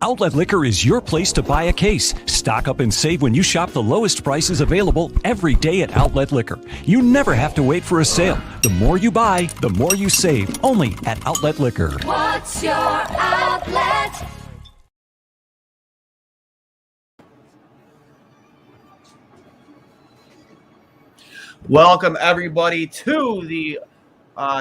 Outlet Liquor is your place to buy a case. Stock up and save when you shop the lowest prices available every day at Outlet Liquor. You never have to wait for a sale. The more you buy, the more you save. Only at Outlet Liquor. What's your outlet? Welcome, everybody, to the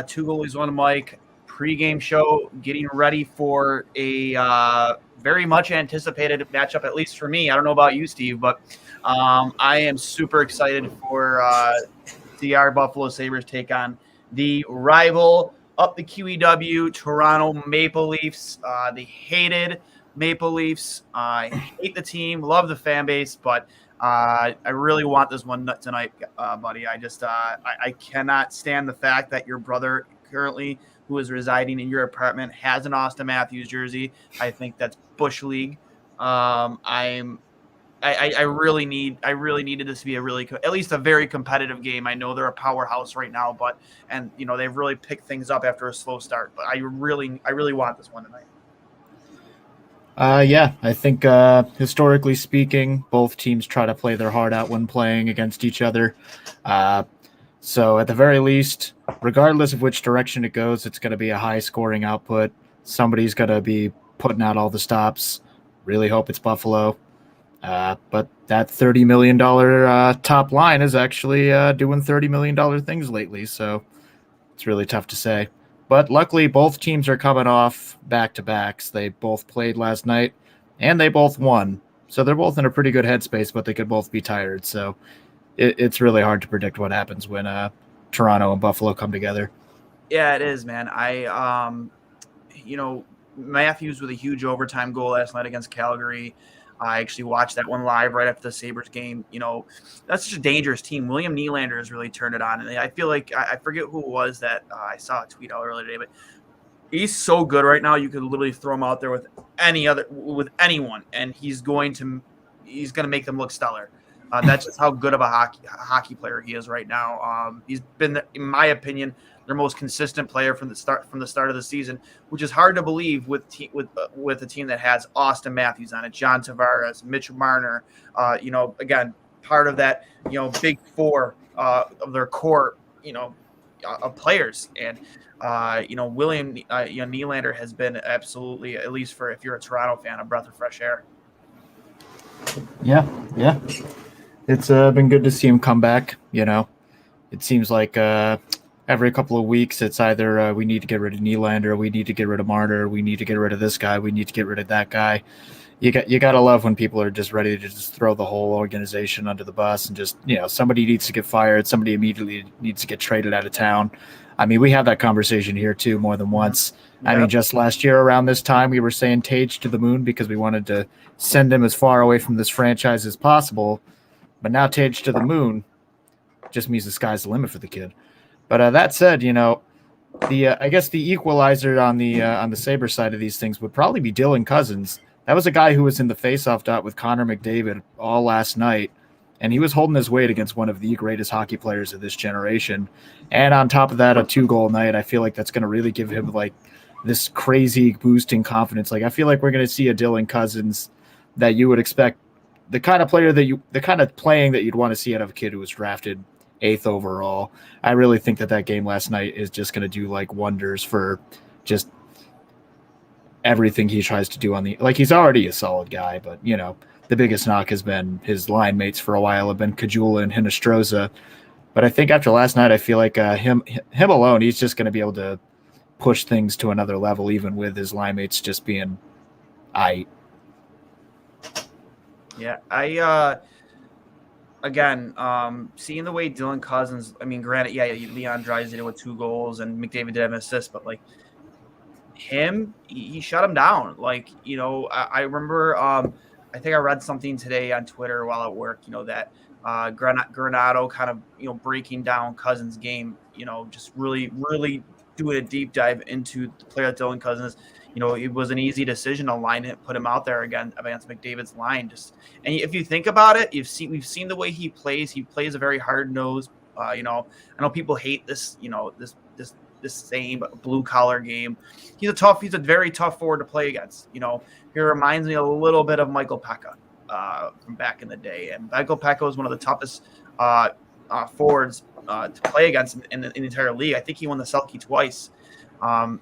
Two Goalies, One Mic pregame show, getting ready for a very much anticipated matchup, at least for me. I don't know about you, Steve, but I am super excited for our Buffalo Sabres take on the rival up the QEW, Toronto Maple Leafs, the hated Maple Leafs. I hate the team, love the fan base, but I really want this one tonight, buddy. I cannot stand the fact that your brother currently, who is residing in your apartment, has an Austin Matthews jersey. I think that's Bush League. I really needed this to be at least a very competitive game. I know they're a powerhouse right now, and they've really picked things up after a slow start. But I really want this one tonight. Yeah, I think historically speaking, both teams try to play their heart out when playing against each other. So at the very least, regardless of which direction it goes, it's going to be a high-scoring output. Somebody's going to be putting out all the stops. Really hope it's Buffalo. But that $30 million top line is actually doing $30 million things lately, so it's really tough to say. But luckily, both teams are coming off back-to-backs. They both played last night, and they both won. So they're both in a pretty good headspace, but they could both be tired. So it's really hard to predict what happens when Toronto and Buffalo come together. Yeah, it is, man. Matthews with a huge overtime goal last night against Calgary. I actually watched that one live right after the Sabres game. That's such a dangerous team. William Nylander has really turned it on. And I feel like I forget who it was that I saw a tweet out earlier today, but he's so good right now. You could literally throw him out there with anyone, and he's going to make them look stellar. That's just how good of a hockey player he is right now. He's been, in my opinion, their most consistent player from the start of the season, which is hard to believe with a team that has Austin Matthews on it, John Tavares, Mitch Marner. Again, part of that big four of their core of players, and William Nylander has been absolutely, at least for if you're a Toronto fan, a breath of fresh air. Yeah. It's been good to see him come back. It seems like every couple of weeks, it's either we need to get rid of Nylander, we need to get rid of Marner, we need to get rid of this guy, we need to get rid of that guy. You got to love when people are just ready to just throw the whole organization under the bus and just, somebody needs to get fired, somebody immediately needs to get traded out of town. I mean, we had that conversation here too more than once. Yep. I mean, just last year around this time, we were saying Tage to the moon because we wanted to send him as far away from this franchise as possible. But now Tage to the moon just means the sky's the limit for the kid. But that said, I guess the equalizer on the Sabres side of these things would probably be Dylan Cousins. That was a guy who was in the faceoff dot with Connor McDavid all last night, and he was holding his weight against one of the greatest hockey players of this generation. And on top of that, a 2-goal night. I feel like that's going to really give him like this crazy boost in confidence. Like I feel like we're going to see a Dylan Cousins that you would expect, the kind of playing that you'd want to see out of a kid who was drafted 8th overall. I really think that game last night is just going to do like wonders for just everything he tries to do he's already a solid guy, but the biggest knock has been his line mates for a while have been Kajula and Hinostroza. But I think after last night, I feel like him alone, he's just going to be able to push things to another level, even with his line mates just being aight. Yeah, seeing the way Dylan Cousins, I mean, granted, Leon Draisaitl did it with 2 goals and McDavid did have an assist, but like he shut him down. I remember, I think I read something today on Twitter while at work, that Granado kind of, breaking down Cousins' game, just really, really doing a deep dive into the player that Dylan Cousins. It was an easy decision to put him out there again against McDavid's line. And if you think about it, we've seen the way he plays. He plays a very hard nose. I know people hate this the same blue collar game. He's a very tough forward to play against. You know, he reminds me a little bit of Michael Pekka from back in the day, and Michael Pekka was one of the toughest forwards to play against in the entire league. I think he won the Selke twice.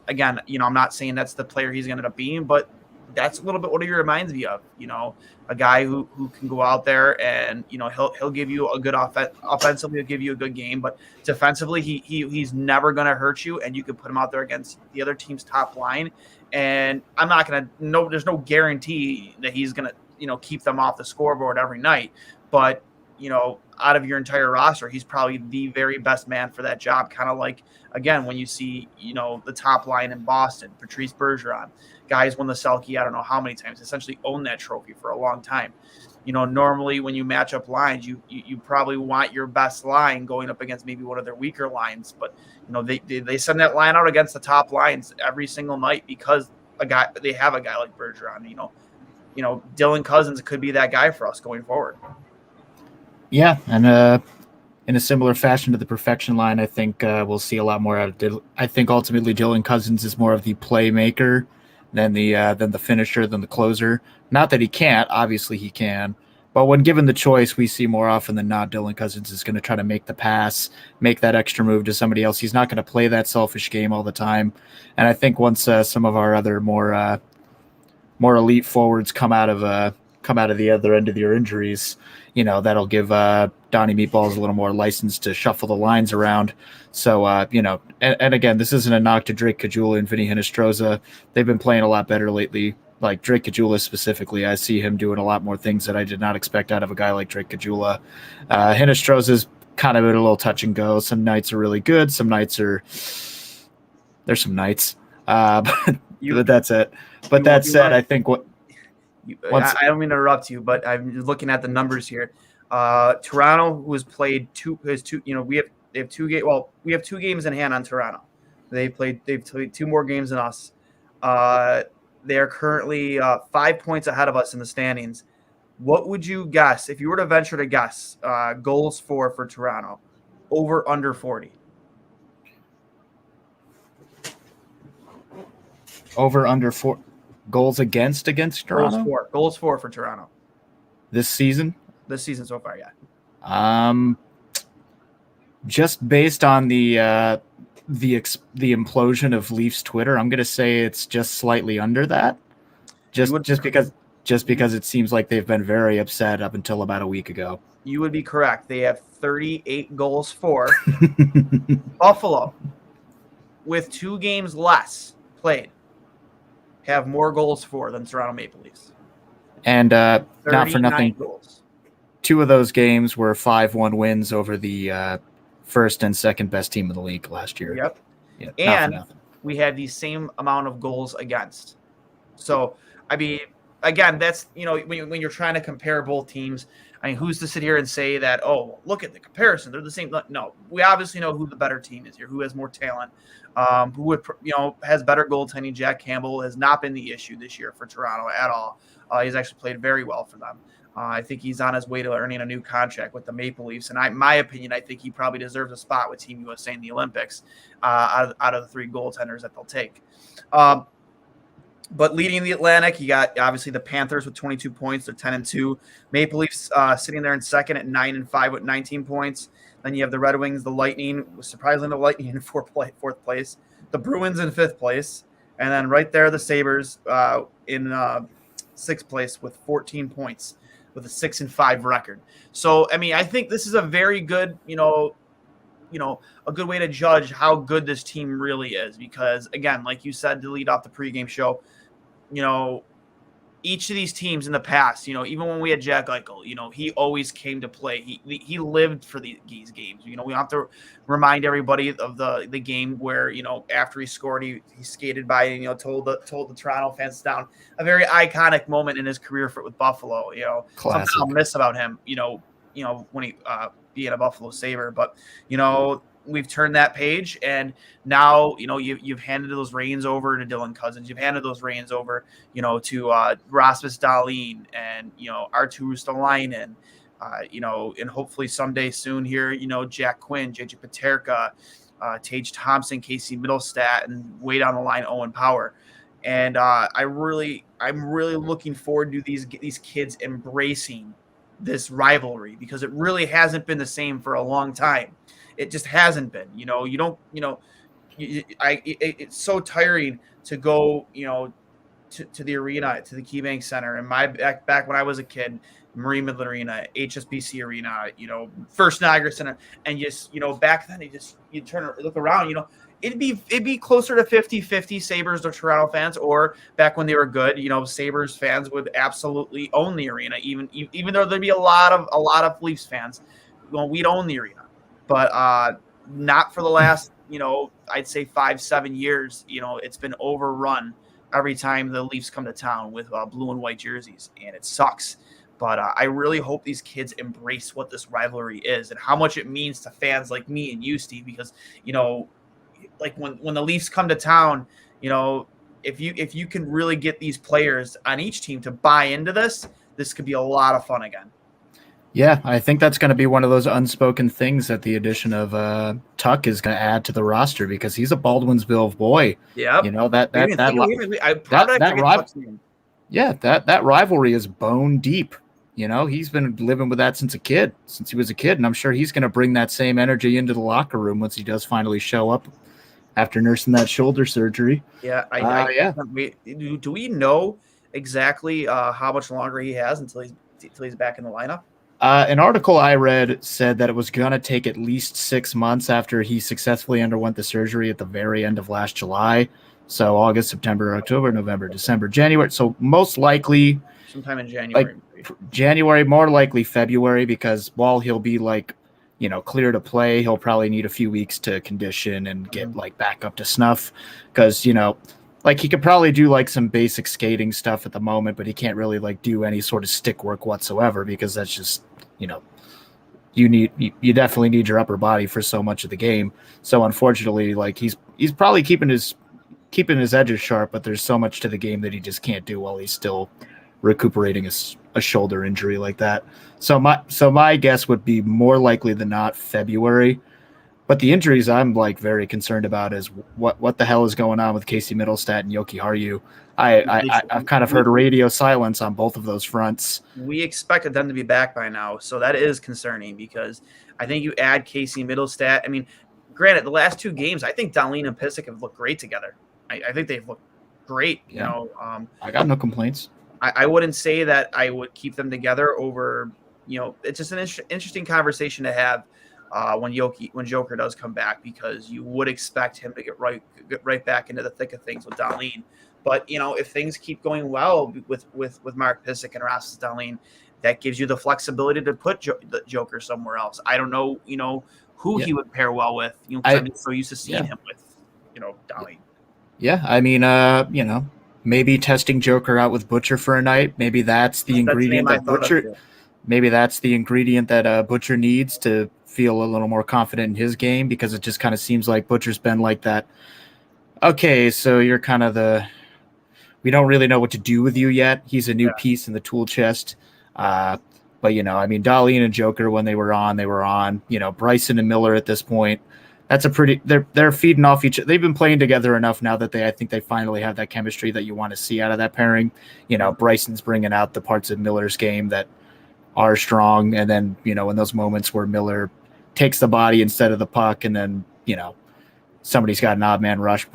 Again, you know, I'm not saying that's the player he's going to end up being, but that's a little bit what he reminds me of. You know, a guy who can go out there and, you know, he'll give you a good offensively, he'll give you a good game, but defensively he's never going to hurt you, and you can put him out there against the other team's top line. And I'm not going to there's no guarantee that he's going to, you know, keep them off the scoreboard every night, but you know, out of your entire roster, he's probably the very best man for that job. Kind of like, again, when you see, you know, the top line in Boston, Patrice Bergeron, guys won the Selke, I don't know how many times, essentially owned that trophy for a long time. You know, normally when you match up lines, you probably want your best line going up against maybe one of their weaker lines, but you know, they send that line out against the top lines every single night because they have a guy like Bergeron. You know, Dylan Cousins could be that guy for us going forward. Yeah, and in a similar fashion to the perfection line, I think we'll see a lot more out of. I think ultimately Dylan Cousins is more of the playmaker than the finisher, than the closer. Not that he can't, obviously he can, but when given the choice, we see more often than not Dylan Cousins is going to try to make the pass, make that extra move to somebody else. He's not going to play that selfish game all the time, and I think once some of our other more elite forwards come out of the other end of their injuries, you know, that'll give Donnie Meatballs a little more license to shuffle the lines around. So, you know, and again, this isn't a knock to Drake Caggiula and Vinny Hinostroza. They've been playing a lot better lately. Like Drake Caggiula specifically, I see him doing a lot more things that I did not expect out of a guy like Drake Caggiula. Hinostroza's kind of a little touch and go. Some nights are really good. Some nights there's some nights. But that's it. But that said, I think I don't mean to interrupt you, but I'm looking at the numbers here. Toronto, who has played we have 2 games. Well, we have 2 games in hand on Toronto. They've played 2 more games than us. They are currently 5 points ahead of us in the standings. What would you guess if you were to venture to guess goals for Toronto? Over under 40. Over under 4 goals against Toronto. Goals for Toronto this season. This season so far, yeah. Just based on the implosion of Leafs Twitter, I'm going to say it's just slightly under that. Just because it seems like they've been very upset up until about a week ago. You would be correct. They have 38 goals for. Buffalo, with 2 games less played, have more goals for than Toronto Maple Leafs. And not for nothing, goals. 2 of those games were 5-1 wins over the first and second best team in the league last year. Yep. Yeah, and we had the same amount of goals against. So, I mean, again, that's, you know, when you're trying to compare both teams, I mean, who's to sit here and say that, oh, look at the comparison, they're the same? No, we obviously know who the better team is here, who has more talent, who would, you know, has better goaltending. Jack Campbell has not been the issue this year for Toronto at all. He's actually played very well for them. I think he's on his way to earning a new contract with the Maple Leafs. And in my opinion, I think he probably deserves a spot with Team USA in the Olympics out of the 3 goaltenders that they'll take. But leading the Atlantic, you got obviously the Panthers with 22 points. They're 10-2. Maple Leafs sitting there in second at 9-5 with 19 points. Then you have the Red Wings, the Lightning, surprisingly the Lightning in fourth place. The Bruins in 5th place. And then right there, the Sabres in 6th place with 14 points with a 6-5 record. So, I mean, I think this is a very good, a good way to judge how good this team really is. Because, again, like you said to lead off the pregame show, each of these teams in the past, even when we had Jack Eichel, he always came to play. He lived for these games. We don't have to remind everybody of the game where, after he scored, he skated by and, told the Toronto fans down. A very iconic moment in his career with Buffalo. Something I'll miss about him, when he being a Buffalo Sabre. But, we've turned that page, and now you've handed those reins over to Dylan Cousins. You've handed those reins over, to Rasmus Dahlin and Arttu Ristolainen, and hopefully someday soon here, Jack Quinn, JJ Paterka, Tage Thompson, Casey Middlestat, and way down the line, Owen Power. And I'm really looking forward to these kids embracing this rivalry, because it really hasn't been the same for a long time. It just hasn't been. You don't. It's so tiring to go. To the arena, to the KeyBank Center, and my back when I was a kid, Marine Midland Arena, HSBC Arena, First Niagara Center, and back then you look around, it'd be closer to 50-50 Sabres or Toronto fans, or back when they were good, Sabres fans would absolutely own the arena, even though there'd be a lot of Leafs fans, we'd own the arena, but not for the last I'd say 5-7 years. It's been overrun every time the Leafs come to town with blue and white jerseys, and it sucks. But I really hope these kids embrace what this rivalry is and how much it means to fans like me and you, Steve, because, like when the Leafs come to town, if you can really get these players on each team to buy into this could be a lot of fun again. Yeah, I think that's going to be one of those unspoken things that the addition of Tuck is going to add to the roster, because he's a Baldwinsville boy. Yeah, that rivalry is bone deep. He's been living with that since he was a kid, and I'm sure he's going to bring that same energy into the locker room once he does finally show up after nursing that shoulder surgery. Yeah, do we know exactly how much longer he has until he's back in the lineup? An article I read said that it was going to take at least 6 months after he successfully underwent the surgery at the very end of last July. So August, September, October, November, December, January. So most likely sometime in January. January, more likely February, because while he'll be clear to play, he'll probably need a few weeks to condition and get back up to snuff, because he could probably do some basic skating stuff at the moment, but he can't really do any sort of stick work whatsoever, because that's just you definitely need your upper body for so much of the game. So unfortunately, he's probably keeping his edges sharp, but there's so much to the game that he just can't do while he's still recuperating a shoulder injury like that. So my guess would be more likely than not February. But the injuries I'm very concerned about is what the hell is going on with Casey Middlestat and Yoki Harju. I've kind of heard radio silence on both of those fronts. We expected them to be back by now, so that is concerning, because I think you add Casey Middlestat. I mean, granted, the last 2 games, I think Dahlin and Pysyk have looked great together. I think they've looked great. Yeah. I got no complaints. I wouldn't say that I would keep them together over. It's just an interesting conversation to have. When Joker does come back, because you would expect him to get right back into the thick of things with Dahlin. But if things keep going well with Mark Pysyk and Rasmus Dahlin, that gives you the flexibility to put the Joker somewhere else. I don't know, who he would pair well with. I'm so used to seeing him with, Dahlin. Yeah, I mean, maybe testing Joker out with Butcher for a night. Maybe that's the ingredient that Butcher. Maybe that's the ingredient that Butcher needs to feel a little more confident in his game, because it just kind of seems like Butcher's been like that. Okay, so you're kind of we don't really know what to do with you yet. He's a new piece in the tool chest. But, Dahlin and Joker, when they were on. Bryson and Miller at this point, that's they're feeding off each other. They've been playing together enough now that I think they finally have that chemistry that you want to see out of that pairing. Bryson's bringing out the parts of Miller's game that are strong, and then in those moments where Miller takes the body instead of the puck, and then somebody's got an odd man rush,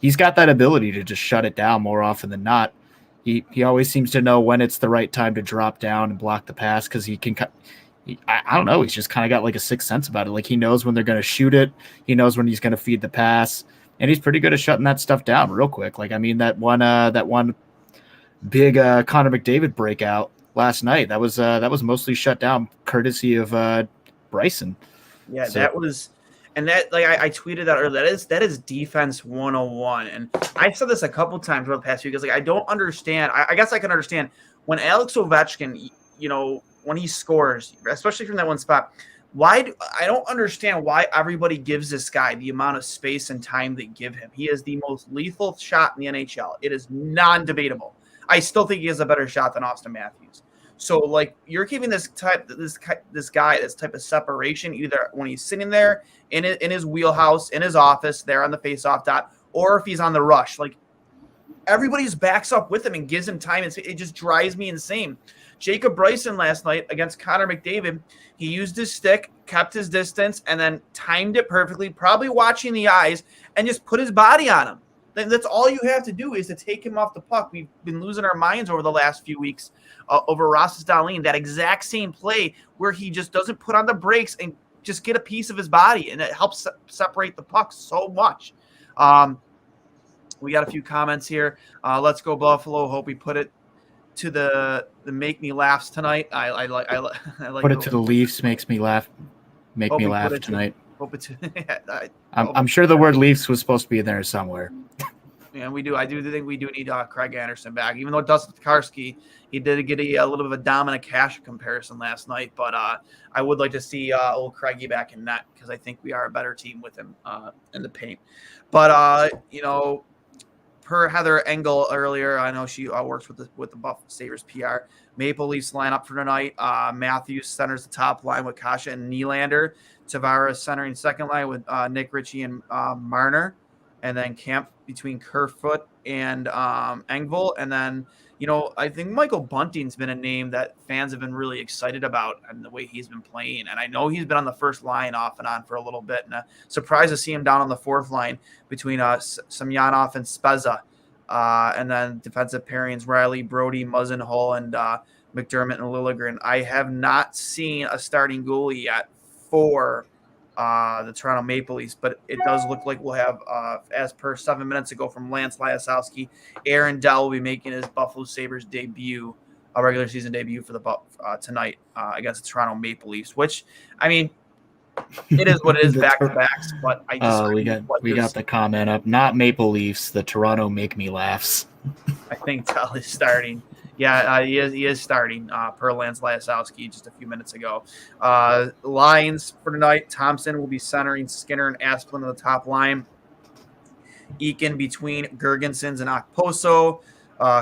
he's got that ability to just shut it down more often than not. He always seems to know when it's the right time to drop down and block the pass, because he can I don't know, he's just kind of got a sixth sense about it. He knows when they're going to shoot it, he knows when he's going to feed the pass, and he's pretty good at shutting that stuff down real quick. That one big Connor McDavid breakout last night, that was mostly shut down courtesy of Bryson. Yeah, so that was, and that I tweeted that earlier. That is defense 101, and I've said this a couple times over the past few years. I don't understand. I guess I can understand when Alex Ovechkin, when he scores, especially from that one spot. I don't understand why everybody gives this guy the amount of space and time they give him. He is the most lethal shot in the NHL. It is non-debatable. I still think he has a better shot than Austin Matthews. So like you're giving this guy this type of separation either when he's sitting there in his wheelhouse in his office there on the faceoff dot, or if he's on the rush. Like everybody just backs up with him and gives him time. It just drives me insane. Jacob Bryson last night against Connor McDavid, he used his stick, kept his distance, and then timed it perfectly, probably watching the eyes, and just put his body on him. That's all you have to do is to take him off the puck. We've been losing our minds over the last few weeks over Rasmus Dahlin, that exact same play where he just doesn't put on the brakes and just get a piece of his body, and it helps separate the puck so much. We got a few comments here. Let's go Buffalo. Hope we put it to the make me laughs tonight. I like put it to the Leafs makes me laugh. Make me laugh tonight. I'm sure the word Leafs was supposed to be in there somewhere. Yeah, we do. I do think we do need Craig Anderson back. Even though Dustin Tokarski, he did get a little bit of a Dominic Cash comparison last night. But I would like to see old Craigie back in net because I think we are a better team with him in the paint. But per Heather Engel earlier, I know she works with the Buffalo Sabres PR. Maple Leafs lineup for tonight. Matthews centers the top line with Kasha and Nylander. Tavares centering second line with Nick Ritchie and Marner. And then Camp between Kerfoot and Engvall. And then, I think Michael Bunting's been a name that fans have been really excited about and the way he's been playing. And I know he's been on the first line off and on for a little bit. And surprised to see him down on the fourth line between Semyonov and Spezza. And then defensive pairings, Riley, Brody, Muzzin, Hull, and McDermott and Liljegren. I have not seen a starting goalie yet for the Toronto Maple Leafs, but it does look like we'll have, as per 7 minutes ago from Lance Lyasowski, Aaron Dell will be making his Buffalo Sabres debut, a regular season debut for the tonight against the Toronto Maple Leafs, which, I mean, it is what it is, back-to-backs, but I just we got the comment up, not Maple Leafs, the Toronto Make Me Laughs. I think Dell is starting. Yeah, he is starting per Lance Lyasowski just a few minutes ago. Lines for tonight, Thompson will be centering Skinner and Asplund on the top line. Eakin between Gergensons and Okposo.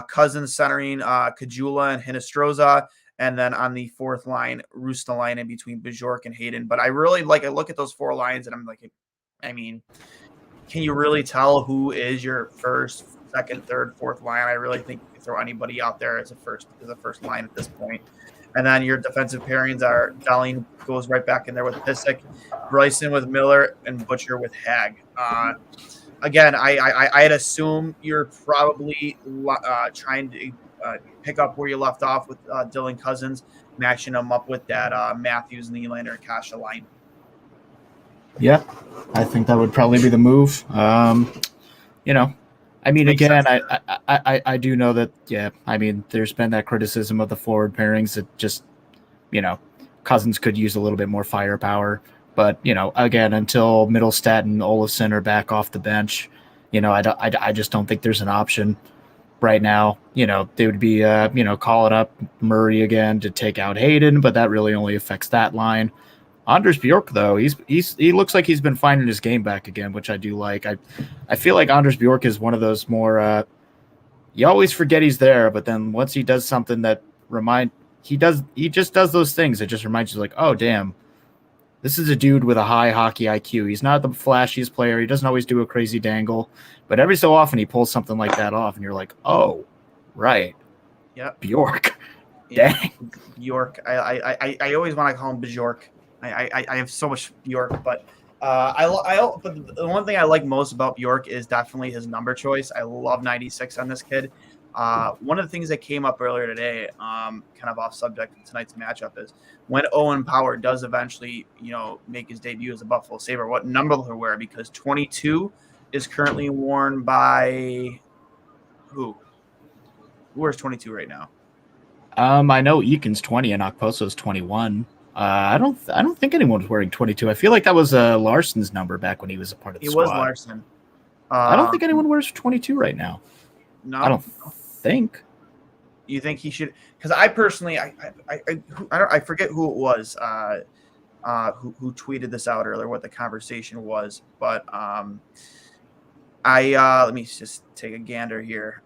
Cousins centering Kajula and Hinostroza. And then on the fourth line, Rustalainen between Bajork and Hayden. But I really I look at those four lines and I'm like, I mean, can you really tell who is your first, second, third, fourth line? I really think you can throw anybody out there as a first line at this point. And then your defensive pairings are Dahlin goes right back in there with Pissick, Bryson with Miller, and Butcher with Hag. Again, I'd assume you're probably trying to pick up where you left off with Dylan Cousins, matching them up with that Matthews, Nylander, and Kasha line. Yeah, I think that would probably be the move. I mean, again, I do know that, yeah, I mean, there's been that criticism of the forward pairings that just, Cousins could use a little bit more firepower. But, again, until Middlestat and Olofsson are back off the bench, I just don't think there's an option right now. They would be, calling up Murray again to take out Hayden, but that really only affects that line. Anders Bjork, though, he looks like he's been finding his game back again, which I do like. I feel like Anders Bjork is one of those more you always forget he's there, but then once he does something that he just does those things. It just reminds you like, oh damn, this is a dude with a high hockey IQ. He's not the flashiest player. He doesn't always do a crazy dangle, but every so often he pulls something like that off, and you're like, oh, right, yeah, Bjork, yeah. Dang, Bjork. I always want to call him Bjork. I have so much Bjork, but but the one thing I like most about Bjork is definitely his number choice. I love 96 on this kid. One of the things that came up earlier today, kind of off subject of tonight's matchup, is when Owen Power does eventually, make his debut as a Buffalo Sabre, what number will he wear? Because 22 is currently worn by who? Who wears 22 right now? I know Eakin's 20 and Okposo's 21. I don't think anyone's wearing 22. I feel like that was Larson's number back when he was a part of the squad. It was Larson. I don't think anyone wears 22 right now. No, I don't think. You think he should? Because I personally, I forget who it was who tweeted this out earlier, what the conversation was, but let me just take a gander here.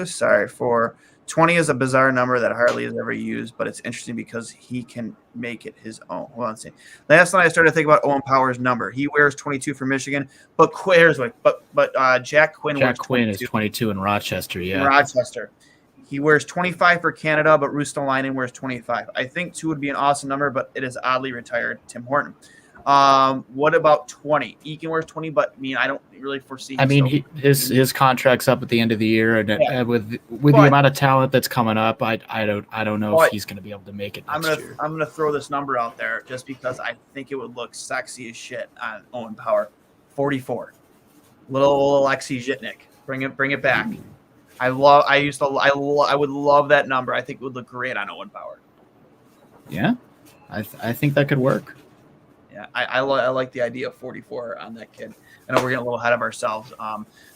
Sorry for 20 is a bizarre number that Harley has ever used, but it's interesting because he can make it his own. Hold on, see. Last night I started to think about Owen Power's number. He wears 22 for Michigan, but Jack Quinn Jack wears Quinn 22 is 22 in Rochester. in Yeah. Rochester. He wears 25 for Canada, but Rustalainen wears 25. I think 2 would be an awesome number, but it is oddly retired. Tim Horton. What about 20? Eakin wears 20, but I don't really foresee him. I mean, his contract's up at the end of the year, and with the amount of talent that's coming up, I don't know if he's going to be able to make it next year. I'm gonna throw this number out there just because I think it would look sexy as shit on Owen Power. 44. Little Alexei Zhitnik. Bring it back. I would love that number. I think it would look great on Owen Power. Yeah, I think that could work. Yeah, I like the idea of 44 on that kid. I know we're getting a little ahead of ourselves,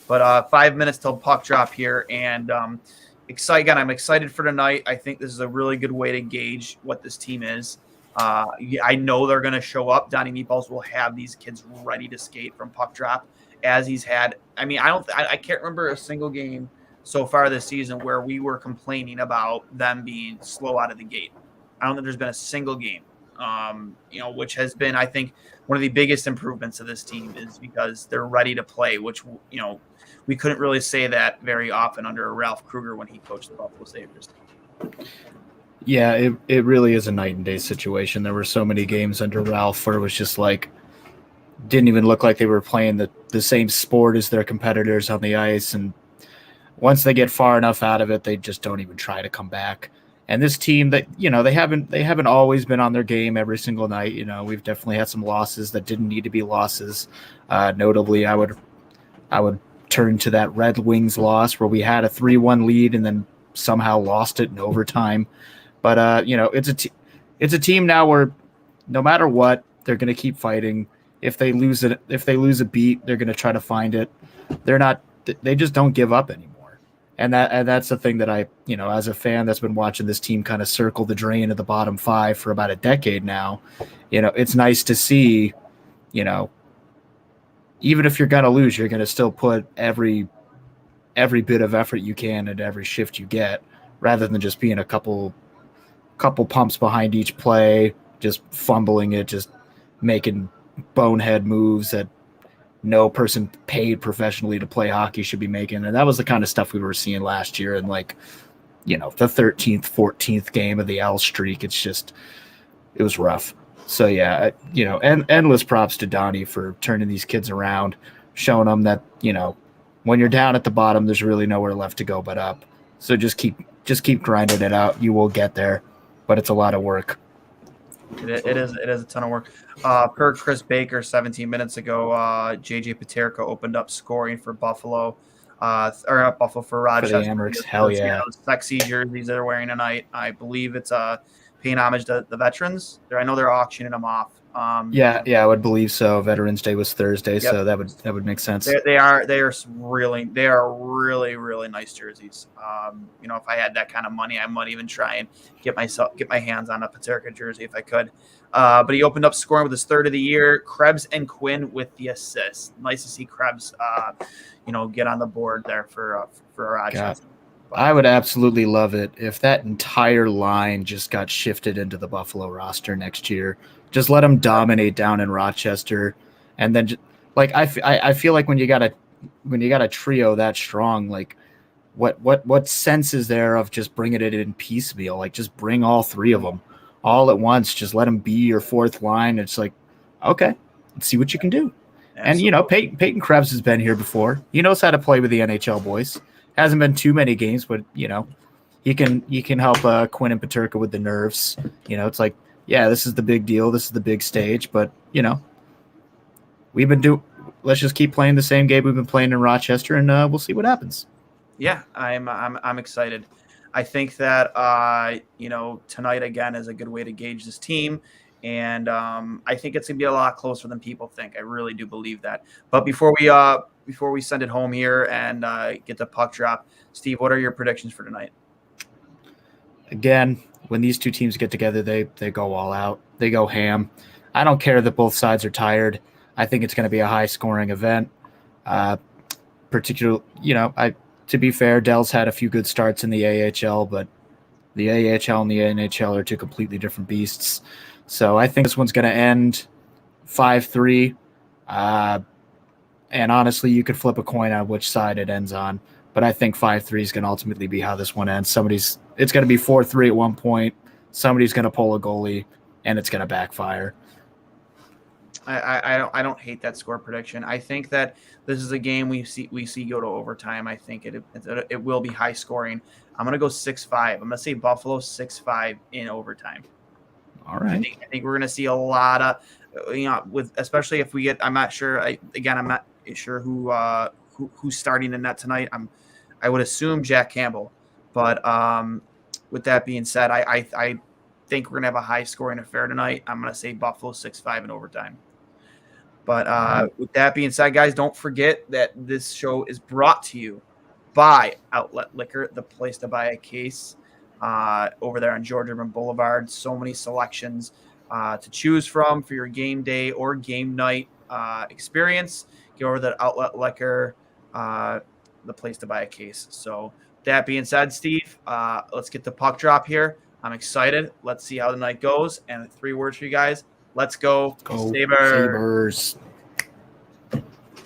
but 5 minutes till puck drop here, and I'm excited for tonight. I think this is a really good way to gauge what this team is. I know they're going to show up. Donnie Meatballs will have these kids ready to skate from puck drop, as he's had. I mean, I can't remember a single game so far this season where we were complaining about them being slow out of the gate. I don't think there's been a single game. Which has been, I think, one of the biggest improvements of this team is because they're ready to play, which, we couldn't really say that very often under Ralph Kruger when he coached the Buffalo Sabres. Yeah, it really is a night and day situation. There were so many games under Ralph where it was just like, didn't even look like they were playing the same sport as their competitors on the ice. And once they get far enough out of it, they just don't even try to come back. And this team that, they haven't always been on their game every single night. We've definitely had some losses that didn't need to be losses. Notably, I would turn to that Red Wings loss where we had a 3-1 lead and then somehow lost it in overtime. But, it's a team now where no matter what, they're going to keep fighting. If they lose a beat, they're going to try to find it. They just don't give up anymore. And that's the thing that I, as a fan that's been watching this team kind of circle the drain of the bottom 5 for about a decade now, it's nice to see, even if you're going to lose, you're going to still put every bit of effort you can at every shift you get, rather than just being a couple pumps behind each play, just fumbling it, just making bonehead moves that no person paid professionally to play hockey should be making. And that was the kind of stuff we were seeing last year in the 13th, 14th game of the L streak. It was rough. So yeah, and endless props to Donnie for turning these kids around, showing them that, when you're down at the bottom, there's really nowhere left to go but up. So just keep grinding it out. You will get there, but it's a lot of work. It is a ton of work. Per Chris Baker 17 minutes ago, JJ Paterka opened up scoring for Buffalo, or not Buffalo, for Rochester. For the Amerks, hell yeah. Those sexy jerseys they're wearing tonight. I believe it's paying homage to the veterans. I know they're auctioning them off. Yeah, I would believe so. Veterans Day was Thursday, so that would make sense. They are really really nice jerseys. If I had that kind of money, I might even try and get my hands on a Paterka jersey if I could. But he opened up scoring with his third of the year. Krebs and Quinn with the assist. Nice to see Krebs, get on the board there for Rochester. I would absolutely love it if that entire line just got shifted into the Buffalo roster next year. Just let them dominate down in Rochester, and then I feel like when you got a trio that strong, what sense is there of just bringing it in piecemeal? Just bring all 3 of them all at once. Just let them be your 4th line. It's okay, let's see what you can do. Absolutely. And Peyton Krebs has been here before. He knows how to play with the NHL boys. Hasn't been too many games, but he can help Quinn and Paterka with the nerves. It's yeah, this is the big deal. This is the big stage, but let's just keep playing the same game we've been playing in Rochester, and we'll see what happens. Yeah, I'm excited. I think that tonight again is a good way to gauge this team, and I think it's gonna be a lot closer than people think. I really do believe that. But before we send it home here and get the puck drop, Steve, what are your predictions for tonight? Again, when these two teams get together, they go all out. They go ham. I don't care that both sides are tired. I think it's going to be a high-scoring event. Particularly, to be fair, Dell's had a few good starts in the AHL, but the AHL and the NHL are two completely different beasts. So I think this one's going to end 5-3. And honestly, you could flip a coin on which side it ends on. But I think 5-3 is going to ultimately be how this one ends. It's going to be 4-3 at one point. Somebody's going to pull a goalie, and it's going to backfire. I don't hate that score prediction. I think that this is a game we see go to overtime. I think it will be high scoring. I'm gonna go 6-5. I'm gonna say Buffalo 6-5 in overtime. All right. I think we're gonna see a lot of with especially if we get. I'm not sure. I'm not sure who's starting in net tonight. I would assume Jack Campbell, but with that being said, I think we're gonna have a high scoring affair tonight. I'm gonna say Buffalo 6-5 in overtime. But with that being said, guys, don't forget that this show is brought to you by Outlet Liquor, the place to buy a case over there on George Urban Boulevard. So many selections to choose from for your game day or game night experience. Go over to Outlet Liquor, the place to buy a case. So that being said, Steve, let's get the puck drop here. I'm excited. Let's see how the night goes. And 3 words for you guys. Let's go, Sabres. Sabres.